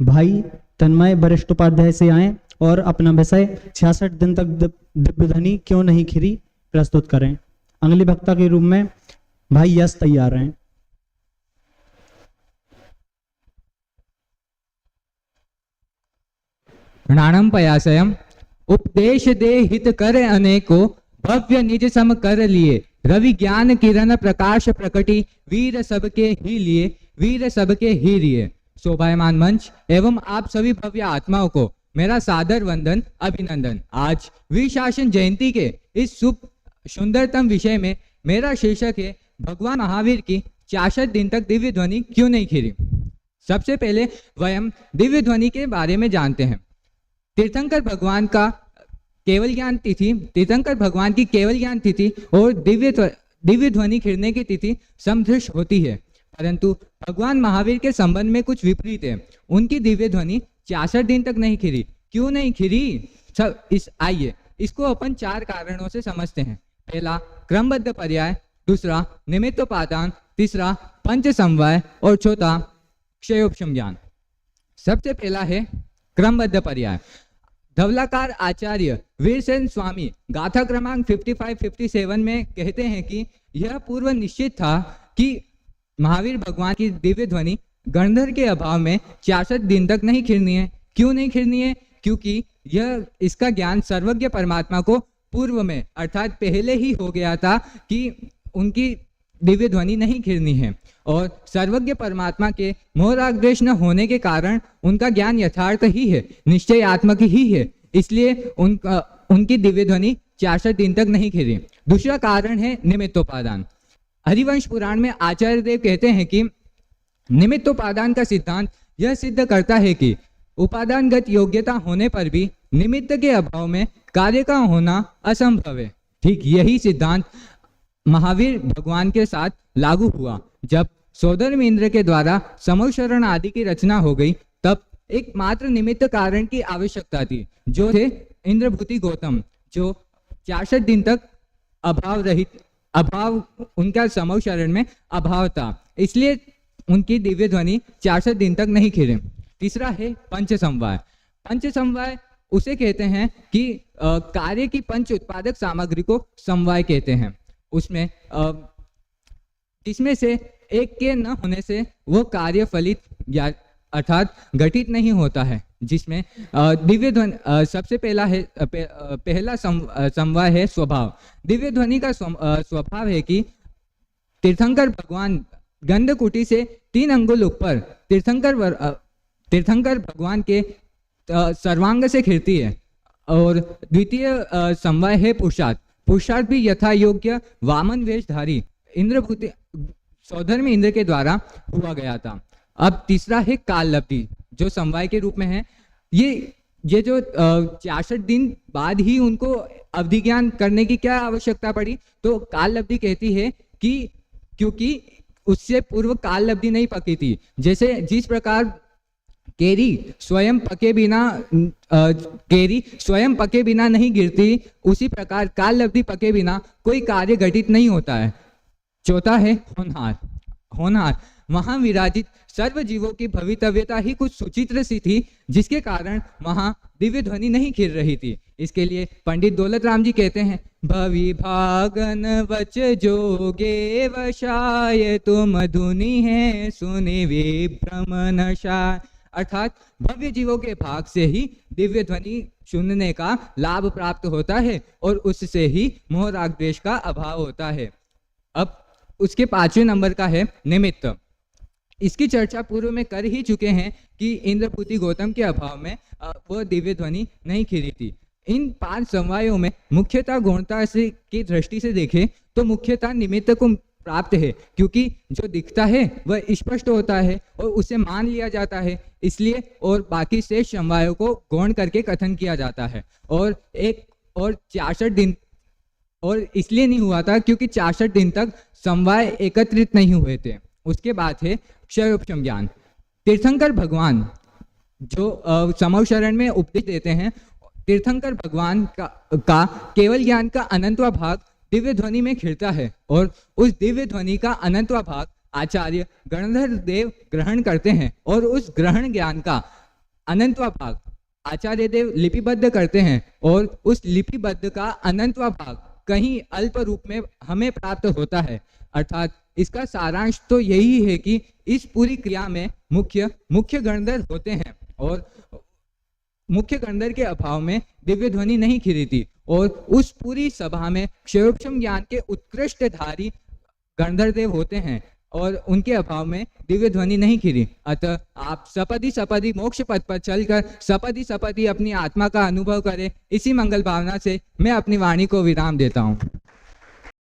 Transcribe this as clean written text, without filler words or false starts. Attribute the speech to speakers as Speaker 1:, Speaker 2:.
Speaker 1: भाई तन्मय वरिष्ठ उपाध्याय से आए और अपना विषय 66 दिन तक दिव्य ध्वनि क्यों नहीं खिरी प्रस्तुत करें। अगले वक्ता के रूप में भाई यश तैयार हैं।
Speaker 2: प्रणाम पयासयम। उपदेश दे हित कर अनेको, भव्य निज सम कर लिए। रवि ज्ञान किरण प्रकाश प्रकटी, वीर सबके ही लिए, वीर सबके ही लिए। शोभायमान मंच एवं आप सभी भव्य आत्माओं को मेरा सादर वंदन अभिनंदन। आज वीर शासन जयंती के इस शुभ सुंदरतम विषय में मेरा शीर्षक है भगवान महावीर की 66 दिन तक दिव्य ध्वनि क्यों नहीं खिरी। सबसे पहले वयम दिव्य ध्वनि के बारे में जानते हैं। तीर्थंकर भगवान का केवल ज्ञान तिथि, तीर्थंकर भगवान की केवल ज्ञान तिथि और दिव्य ध्वनि खिरने की तिथि समदृश होती है, परंतु भगवान महावीर के संबंध में कुछ विपरीत है। उनकी दिव्य ध्वनि 66 दिन तक नहीं खिरी। क्यों नहीं खिरी? आइए इसको अपन 4 कारणों से समझते हैं। पहला क्रमबद्ध पर्याय, दूसरा निमित्तोपादान, तीसरा पंच समवाय और चौथा क्षयोपशम ज्ञान। सबसे पहला है क्रमबद्ध पर्याय। धवलाकार आचार्य वीरसेन स्वामी गाथा क्रमांक 55-57 में कहते हैं कि यह पूर्व निश्चित था कि महावीर भगवान की दिव्य ध्वनि गणधर के अभाव में 66 दिन तक नहीं खिरनी है। क्यों नहीं खिरनी है? क्योंकि इसका ज्ञान सर्वज्ञ परमात्मा को पूर्व में अर्थात पहले ही हो गया था कि उनकी दिव्य ध्वनि नहीं खिरनी है, और सर्वज्ञ परमात्मा के मोहराग्रेश न होने के कारण उनका ज्ञान यथार्थ ही है, निश्चयात्मक ही है, इसलिए उनकी दिव्य ध्वनि 66 दिन तक नहीं खिरी। दूसरा कारण है निमित्तोपादान। हरिवंश पुराण में आचार्य देव कहते हैं कि निमित्तोपादान का सिद्धांत यह सिद्ध करता है कि उपादानगत योग्यता होने पर भी निमित्त के अभाव में कार्य का होना असंभव है। ठीक यही सिद्धांत महावीर भगवान के साथ लागू हुआ। जब सौधर्म इंद्र के द्वारा समूहशरण आदि की रचना हो गई, तब एकमात्र निमित्त कारण की आवश्यकता थी, जो थे इंद्रभूति गौतम, जो 66 दिन तक अभाव उनका समूहशरण में अभाव था, इसलिए उनकी दिव्य ध्वनि 66 दिन तक नहीं खिरे। तीसरा है पंच समवाय। पंच समवाय उसे कहते हैं कि कार्य की पंच उत्पादक सामग्री को समवाय कहते हैं। उसमें इसमें से एक के न होने से वो कार्य फलित या अर्थात घटित नहीं होता है, जिसमें दिव्य ध्वनि सबसे पहला समवाय है स्वभाव। दिव्य ध्वनि का स्वभाव है कि तीर्थंकर भगवान गंधकुटी से 3 अंगुल ऊपर तीर्थंकर भगवान के सर्वांग से खिरती है। और द्वितीय समवाय है पुरुषार्थ। पुरुषार्थ भी यथा योग्य वामन वेशधारी इंद्रभूति सौधर्म इंद्र के द्वारा हुआ गया था। अब तीसरा है काल लब्धि, जो समवाय के रूप में है। ये जो 66 दिन बाद ही उनको अवधि ज्ञान करने की क्या आवश्यकता पड़ी, तो काल लब्धि कहती है कि क्योंकि उससे पूर्व काल लब्धि नहीं पकी थी। जैसे जिस प्रकार केरी स्वयं पके बिना नहीं गिरती, उसी प्रकार काल लब्धि पके बिना कोई कार्य घटित नहीं होता है। चौथा है होनहार। वहां विराजित सर्व जीवों की भवितव्यता ही कुछ सुचित्र सी थी, जिसके कारण वहां दिव्य ध्वनि नहीं खिर रही थी। इसके लिए पंडित दौलत राम जी कहते हैं, भवि भागन वच जोगे वशाय, तुम धुनि है सुनि विभ्रम नशाय। अर्थात भव्य जीवों के भाग से ही दिव्य ध्वनि सुनने का लाभ प्राप्त होता है, और उससे ही मोह राग द्वेष का अभाव होता है। अब उसके 5वें नंबर का है निमित्त। इसकी चर्चा पूर्व में कर ही चुके हैं कि इंद्रभूति गौतम के अभाव में वह दिव्य ध्वनि नहीं खिरी थी। इन 5 समवायों में मुख्यतः गौणता की दृष्टि से देखें तो मुख्यतः निमित्त को प्राप्त है, क्योंकि जो दिखता है वह स्पष्ट होता है और उसे मान लिया जाता है, इसलिए और बाकी शेष समवायों को गौण करके कथन किया जाता है। और 66 दिन और इसलिए नहीं हुआ था क्योंकि 66 दिन तक समवाय एकत्रित नहीं हुए थे। उसके बाद है क्षयोपशम ज्ञान। तीर्थंकर भगवान जो समूहशरण में उपदेश देते हैं, तीर्थंकर भगवान का केवल ज्ञान का अनंतवा भाग दिव्य ध्वनि में खिलता है, और उस दिव्य ध्वनि का अनंतवा भाग आचार्य गणधर देव ग्रहण करते हैं, और उस ग्रहण ज्ञान का अनंतवा भाग आचार्य देव लिपिबद्ध करते हैं और उस लिपिबद्ध का अनंतवा भाग कहीं अल्प रूप में हमें प्राप्त होता है। अर्थात इसका सारांश तो यही है कि इस पूरी क्रिया में मुख्य गणधर होते हैं और मुख्य गणधर के अभाव में दिव्य ध्वनि नहीं खिलती और उस पूरी सभा में क्षयोक्षम ज्ञान के उत्कृष्टधारी गणधर देव होते हैं और उनके अभाव में दिव्य ध्वनि नहीं खिली। अतः आप सपदी सपदी मोक्ष पथ पर चलकर सपदी सपदी अपनी आत्मा का अनुभव करें। इसी मंगल भावना से मैं अपनी वाणी को विराम देता हूँ।